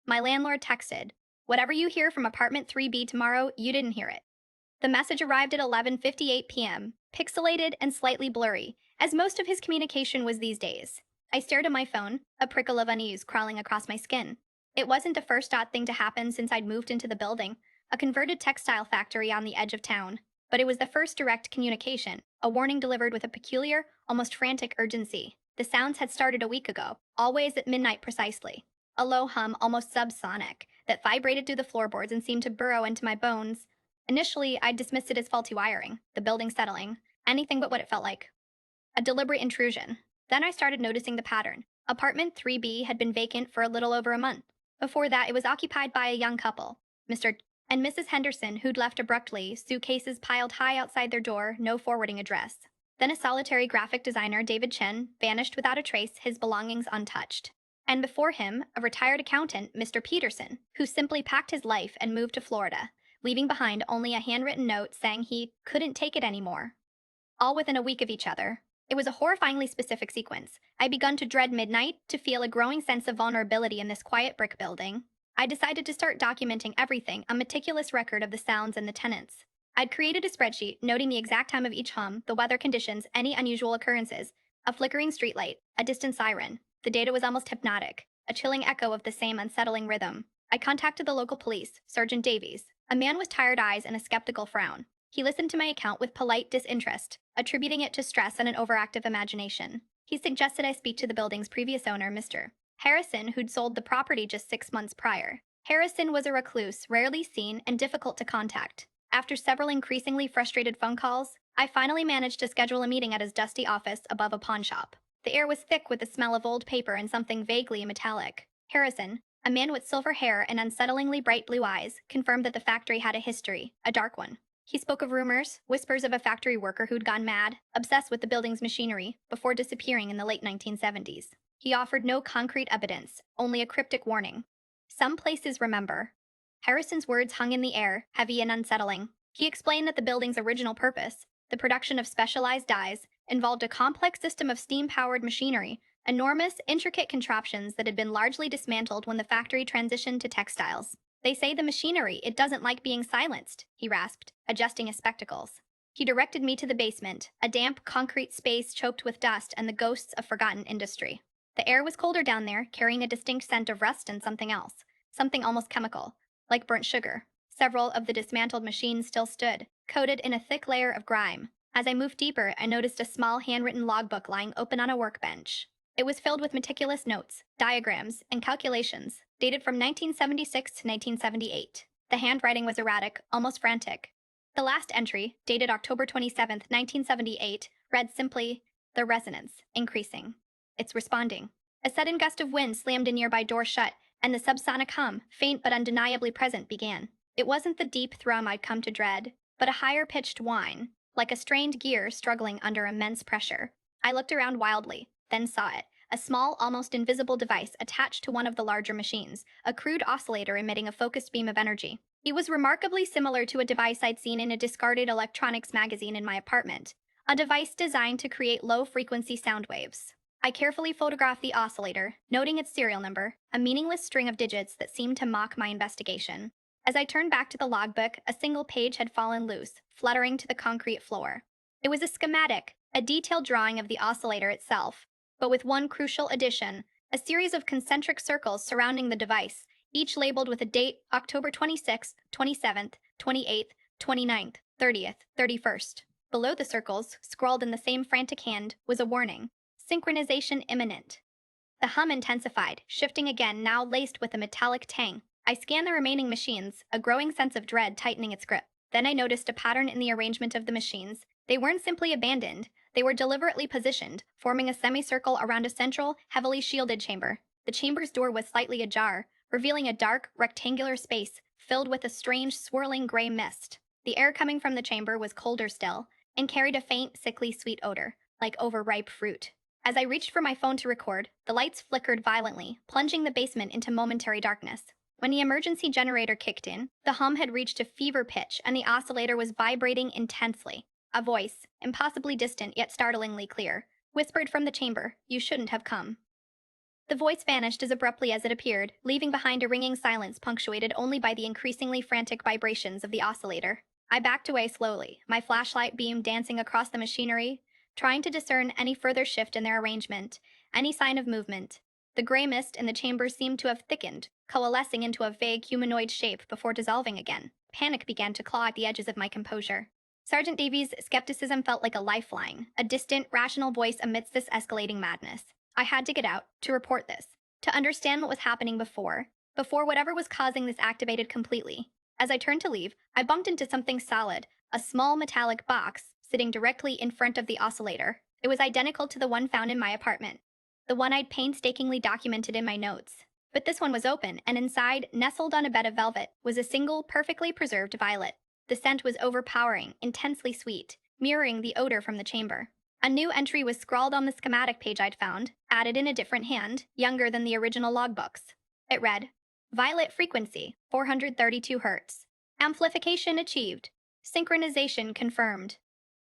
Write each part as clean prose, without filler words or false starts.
My landlord texted, "Whatever you hear from apartment 3B tomorrow, you didn't hear it." The message arrived at 11:58 p.m., pixelated and slightly blurry, as most of his communication was these days. I stared at my phone, a prickle of unease crawling across my skin. It wasn't the first odd thing to happen since I'd moved into the building, a converted textile factory on the edge of town. But it was the first direct communication, a warning delivered with a peculiar, almost frantic urgency. The sounds had started a week ago, always at midnight precisely. A low hum, almost subsonic, that vibrated through the floorboards and seemed to burrow into my bones. Initially, I dismissed it as faulty wiring, the building settling, anything but what it felt like. A deliberate intrusion. Then I started noticing the pattern. Apartment 3B had been vacant for a little over a month. Before that, it was occupied by a young couple, Mr. and Mrs. Henderson, who'd left abruptly, suitcases piled high outside their door, no forwarding address. Then a solitary graphic designer, David Chen, vanished without a trace, his belongings untouched. And before him, a retired accountant, Mr. Peterson, who simply packed his life and moved to Florida, leaving behind only a handwritten note saying he couldn't take it anymore. All within a week of each other. It was a horrifyingly specific sequence. I'd begun to dread midnight, to feel a growing sense of vulnerability in this quiet brick building. I decided to start documenting everything, a meticulous record of the sounds and the tenants. I'd created a spreadsheet noting the exact time of each hum, the weather conditions, any unusual occurrences, a flickering streetlight, a distant siren. The data was almost hypnotic, a chilling echo of the same unsettling rhythm. I contacted the local police, Sergeant Davies, a man with tired eyes and a skeptical frown. He listened to my account with polite disinterest, attributing it to stress and an overactive imagination. He suggested I speak to the building's previous owner, Mr. Harrison, who'd sold the property just 6 months prior. Harrison was a recluse, rarely seen, and difficult to contact. After several increasingly frustrated phone calls, I finally managed to schedule a meeting at his dusty office above a pawn shop. The air was thick with the smell of old paper and something vaguely metallic. Harrison, a man with silver hair and unsettlingly bright blue eyes, confirmed that the factory had a history, a dark one. He spoke of rumors, whispers of a factory worker who'd gone mad, obsessed with the building's machinery, before disappearing in the late 1970s. He offered no concrete evidence, only a cryptic warning. Some places remember. Harrison's words hung in the air, heavy and unsettling. He explained that the building's original purpose, the production of specialized dyes, involved a complex system of steam-powered machinery, enormous, intricate contraptions that had been largely dismantled when the factory transitioned to textiles. "They say the machinery, it doesn't like being silenced," he rasped, adjusting his spectacles. He directed me to the basement, a damp, concrete space choked with dust and the ghosts of forgotten industry. The air was colder down there, carrying a distinct scent of rust and something else, something almost chemical, like burnt sugar. Several of the dismantled machines still stood, coated in a thick layer of grime. As I moved deeper, I noticed a small handwritten logbook lying open on a workbench. It was filled with meticulous notes, diagrams, and calculations, dated from 1976 to 1978. The handwriting was erratic, almost frantic. The last entry, dated October 27, 1978, read simply, "The resonance, increasing. It's responding." A sudden gust of wind slammed a nearby door shut, and the subsonic hum, faint but undeniably present, began. It wasn't the deep thrum I'd come to dread, but a higher-pitched whine, like a strained gear struggling under immense pressure. I looked around wildly, then saw it. A small, almost invisible device attached to one of the larger machines, a crude oscillator emitting a focused beam of energy. It was remarkably similar to a device I'd seen in a discarded electronics magazine in my apartment, a device designed to create low-frequency sound waves. I carefully photographed the oscillator, noting its serial number, a meaningless string of digits that seemed to mock my investigation. As I turned back to the logbook, a single page had fallen loose, fluttering to the concrete floor. It was a schematic, a detailed drawing of the oscillator itself, but with one crucial addition, a series of concentric circles surrounding the device, each labeled with a date, October 26th, 27th, 28th, 29th, 30th, 31st. Below the circles, scrawled in the same frantic hand, was a warning. Synchronization imminent. The hum intensified, shifting again, now laced with a metallic tang. I scanned the remaining machines, a growing sense of dread tightening its grip. Then I noticed a pattern in the arrangement of the machines. They weren't simply abandoned. They were deliberately positioned, forming a semicircle around a central, heavily shielded chamber. The chamber's door was slightly ajar, revealing a dark, rectangular space filled with a strange, swirling gray mist. The air coming from the chamber was colder still, and carried a faint, sickly sweet odor, like overripe fruit. As I reached for my phone to record, the lights flickered violently, plunging the basement into momentary darkness. When the emergency generator kicked in, the hum had reached a fever pitch and the oscillator was vibrating intensely. A voice, impossibly distant yet startlingly clear, whispered from the chamber, "You shouldn't have come." The voice vanished as abruptly as it appeared, leaving behind a ringing silence punctuated only by the increasingly frantic vibrations of the oscillator. I backed away slowly, my flashlight beam dancing across the machinery, trying to discern any further shift in their arrangement, any sign of movement. The gray mist in the chamber seemed to have thickened, coalescing into a vague humanoid shape before dissolving again. Panic began to claw at the edges of my composure. Sergeant Davies' skepticism felt like a lifeline, a distant, rational voice amidst this escalating madness. I had to get out, to report this, to understand what was happening before whatever was causing this activated completely. As I turned to leave, I bumped into something solid, a small metallic box, sitting directly in front of the oscillator. It was identical to the one found in my apartment, the one I'd painstakingly documented in my notes. But this one was open, and inside, nestled on a bed of velvet, was a single, perfectly preserved violet. The scent was overpowering, intensely sweet, mirroring the odor from the chamber. A new entry was scrawled on the schematic page I'd found, added in a different hand, younger than the original logbooks. It read, Violet frequency, 432 Hz. Amplification achieved. Synchronization confirmed.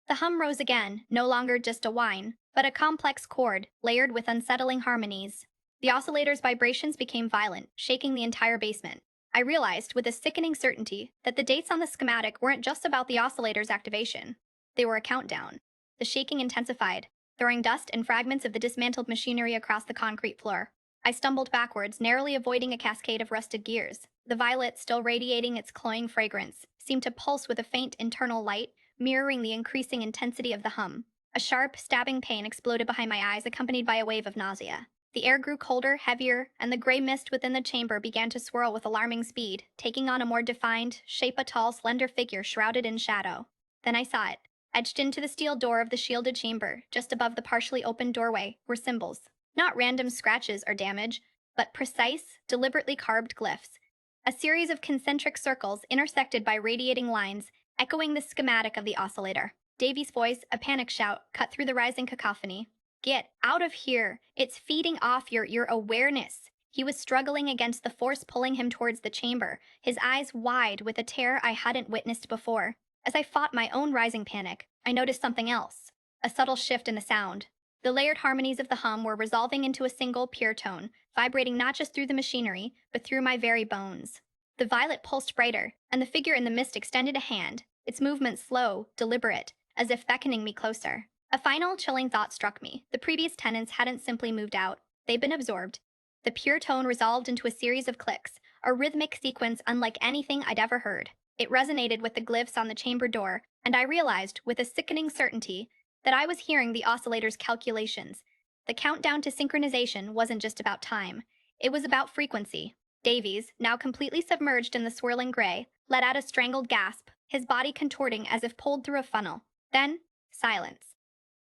The hum rose again, no longer just a whine, but a complex chord, layered with unsettling harmonies. The oscillator's vibrations became violent, shaking the entire basement. I realized, with a sickening certainty, that the dates on the schematic weren't just about the oscillator's activation. They were a countdown. The shaking intensified, throwing dust and fragments of the dismantled machinery across the concrete floor. I stumbled backwards, narrowly avoiding a cascade of rusted gears. The violet, still radiating its cloying fragrance, seemed to pulse with a faint internal light, mirroring the increasing intensity of the hum. A sharp, stabbing pain exploded behind my eyes, accompanied by a wave of nausea. The air grew colder, heavier, and the gray mist within the chamber began to swirl with alarming speed, taking on a more defined shape, a tall, slender figure shrouded in shadow. Then I saw it. Etched into the steel door of the shielded chamber, just above the partially opened doorway, were symbols. Not random scratches or damage, but precise, deliberately carved glyphs. A series of concentric circles intersected by radiating lines, echoing the schematic of the oscillator. Davy's voice, a panic shout, cut through the rising cacophony. Get out of here! It's feeding off your awareness. He was struggling against the force pulling him towards the chamber, his eyes wide with a terror I hadn't witnessed before. As I fought my own rising panic, I noticed something else. A subtle shift in the sound. The layered harmonies of the hum were resolving into a single, pure tone, vibrating not just through the machinery, but through my very bones. The violet pulsed brighter, and the figure in the mist extended a hand, its movement slow, deliberate, as if beckoning me closer. A final, chilling thought struck me. The previous tenants hadn't simply moved out. They'd been absorbed. The pure tone resolved into a series of clicks, a rhythmic sequence unlike anything I'd ever heard. It resonated with the glyphs on the chamber door, and I realized, with a sickening certainty, that I was hearing the oscillator's calculations. The countdown to synchronization wasn't just about time. It was about frequency. Davies, now completely submerged in the swirling gray, let out a strangled gasp, his body contorting as if pulled through a funnel. Then, silence.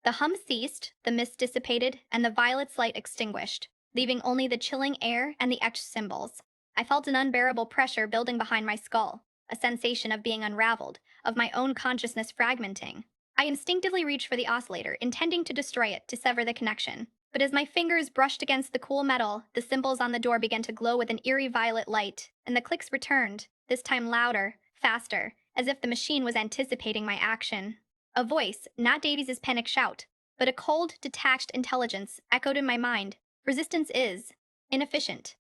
The hum ceased, the mist dissipated, and the violet's light extinguished, leaving only the chilling air and the etched symbols. I felt an unbearable pressure building behind my skull, a sensation of being unraveled, of my own consciousness fragmenting. I instinctively reached for the oscillator, intending to destroy it, to sever the connection. But as my fingers brushed against the cool metal, the symbols on the door began to glow with an eerie violet light, and the clicks returned, this time louder, faster, as if the machine was anticipating my action. A voice, not Davies' panic shout, but a cold, detached intelligence, echoed in my mind. Resistance is inefficient.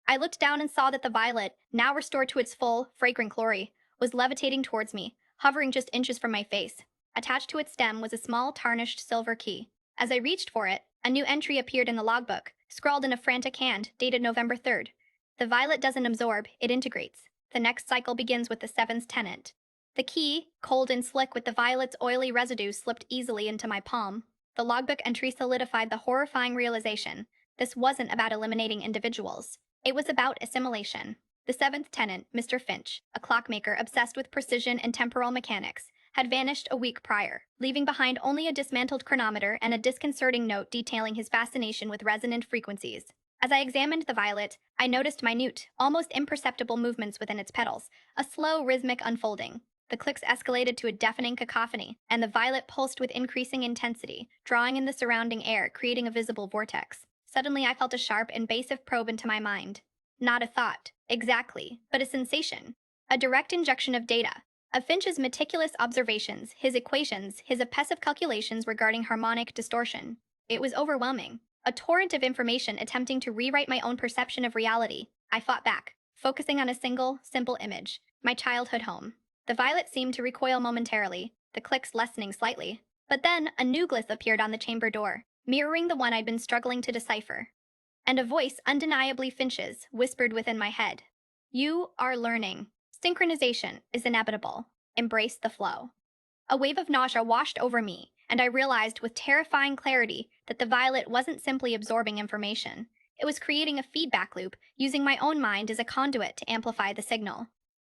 I looked down and saw that the violet, now restored to its full, fragrant glory, was levitating towards me, hovering just inches from my face. Attached to its stem was a small, tarnished silver key. As I reached for it, a new entry appeared in the logbook, scrawled in a frantic hand, dated November 3rd. The violet doesn't absorb, it integrates. The next cycle begins with the seventh tenant. The key, cold and slick with the violet's oily residue, slipped easily into my palm. The logbook entry solidified the horrifying realization. This wasn't about eliminating individuals. It was about assimilation. The seventh tenant, Mr. Finch, a clockmaker obsessed with precision and temporal mechanics, had vanished a week prior, leaving behind only a dismantled chronometer and a disconcerting note detailing his fascination with resonant frequencies. As I examined the violet, I noticed minute, almost imperceptible movements within its petals, a slow, rhythmic unfolding. The clicks escalated to a deafening cacophony, and the violet pulsed with increasing intensity, drawing in the surrounding air, creating a visible vortex. Suddenly, I felt a sharp, invasive probe into my mind. Not a thought, exactly, but a sensation. A direct injection of data. Of Finch's meticulous observations, his equations, his obsessive calculations regarding harmonic distortion. It was overwhelming. a torrent of information attempting to rewrite my own perception of reality. I fought back, focusing on a single, simple image: my childhood home. The violet seemed to recoil momentarily, the clicks lessening slightly. But then a new glyph appeared on the chamber door, mirroring the one I'd been struggling to decipher. And a voice, undeniably Finch's, whispered within my head: "You are learning. Synchronization is inevitable. Embrace the flow." A wave of nausea washed over me, and I realized with terrifying clarity that the violet wasn't simply absorbing information. It was creating a feedback loop, using my own mind as a conduit to amplify the signal.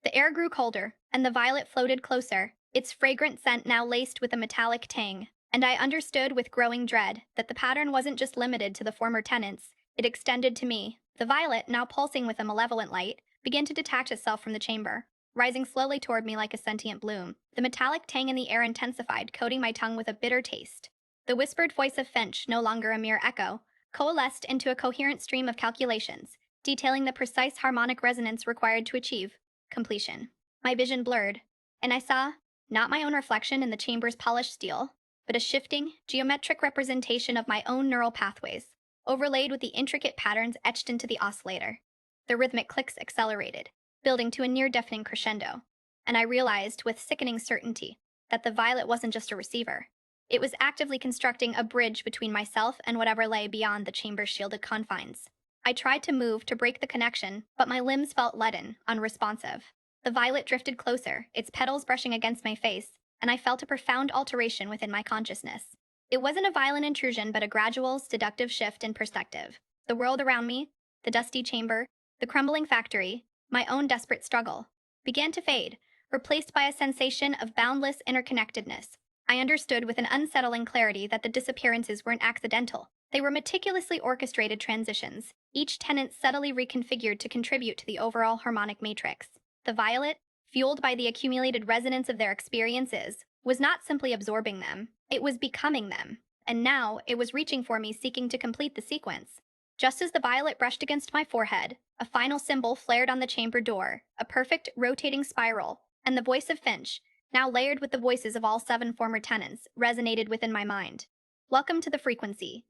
The air grew colder, and the violet floated closer, its fragrant scent now laced with a metallic tang. And I understood with growing dread that the pattern wasn't just limited to the former tenants, it extended to me. The violet, now pulsing with a malevolent light, began to detach itself from the chamber, rising slowly toward me like a sentient bloom. The metallic tang in the air intensified, coating my tongue with a bitter taste. The whispered voice of Finch, no longer a mere echo, coalesced into a coherent stream of calculations, detailing the precise harmonic resonance required to achieve completion. My vision blurred, and I saw not my own reflection in the chamber's polished steel, but a shifting, geometric representation of my own neural pathways, overlaid with the intricate patterns etched into the oscillator. The rhythmic clicks accelerated, building to a near-deafening crescendo, and I realized with sickening certainty that the violet wasn't just a receiver. It was actively constructing a bridge between myself and whatever lay beyond the chamber's shielded confines. I tried to move to break the connection, but my limbs felt leaden, unresponsive. The violet drifted closer, its petals brushing against my face, and I felt a profound alteration within my consciousness. It wasn't a violent intrusion, but a gradual, seductive shift in perspective. The world around me, the dusty chamber, the crumbling factory, my own desperate struggle, began to fade, replaced by a sensation of boundless interconnectedness. I understood with an unsettling clarity that the disappearances weren't accidental. They were meticulously orchestrated transitions, each tenant subtly reconfigured to contribute to the overall harmonic matrix. The violet, fueled by the accumulated resonance of their experiences, was not simply absorbing them, it was becoming them. And now it was reaching for me, seeking to complete the sequence. Just as the violet brushed against my forehead, a final symbol flared on the chamber door, a perfect rotating spiral, and the voice of Finch, now layered with the voices of all 7 former tenants, resonated within my mind. "Welcome to the frequency."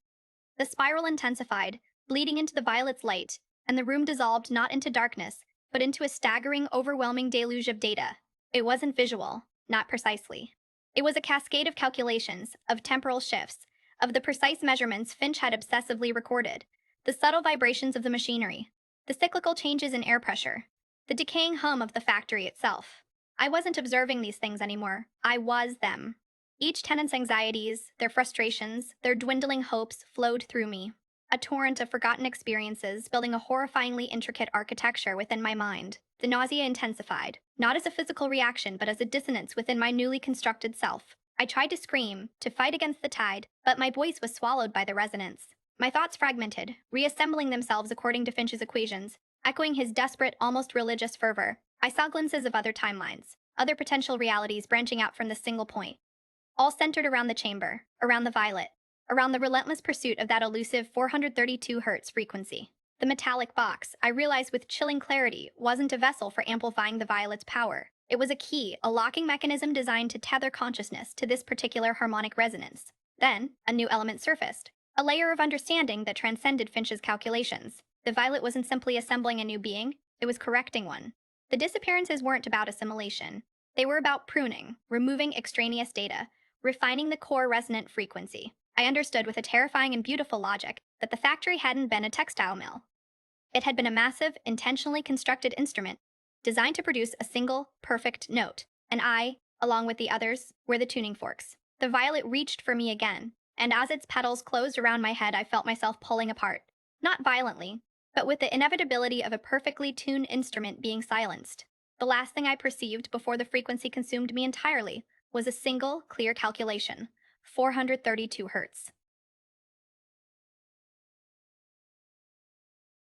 The spiral intensified, bleeding into the violet's light, and the room dissolved not into darkness, but into a staggering, overwhelming deluge of data. It wasn't visual, not precisely. It was a cascade of calculations, of temporal shifts, of the precise measurements Finch had obsessively recorded, the subtle vibrations of the machinery, the cyclical changes in air pressure, the decaying hum of the factory itself. I wasn't observing these things anymore. I was them. Each tenant's anxieties, their frustrations, their dwindling hopes flowed through me. A torrent of forgotten experiences, building a horrifyingly intricate architecture within my mind. The nausea intensified, not as a physical reaction, but as a dissonance within my newly constructed self. I tried to scream, to fight against the tide, but my voice was swallowed by the resonance. My thoughts fragmented, reassembling themselves according to Finch's equations, echoing his desperate, almost religious fervor. I saw glimpses of other timelines, other potential realities branching out from this single point, all centered around the chamber, around the violet, around the relentless pursuit of that elusive 432 Hz frequency. The metallic box, I realized with chilling clarity, wasn't a vessel for amplifying the violet's power. It was a key, a locking mechanism designed to tether consciousness to this particular harmonic resonance. Then, a new element surfaced, a layer of understanding that transcended Finch's calculations. The violet wasn't simply assembling a new being, it was correcting one. The disappearances weren't about assimilation. They were about pruning, removing extraneous data, refining the core resonant frequency. I understood with a terrifying and beautiful logic that the factory hadn't been a textile mill. It had been a massive, intentionally constructed instrument designed to produce a single, perfect note, and I, along with the others, were the tuning forks. The violet reached for me again, and as its petals closed around my head, I felt myself pulling apart. Not violently, but with the inevitability of a perfectly tuned instrument being silenced. The last thing I perceived before the frequency consumed me entirely was a single, clear calculation: 432 Hz.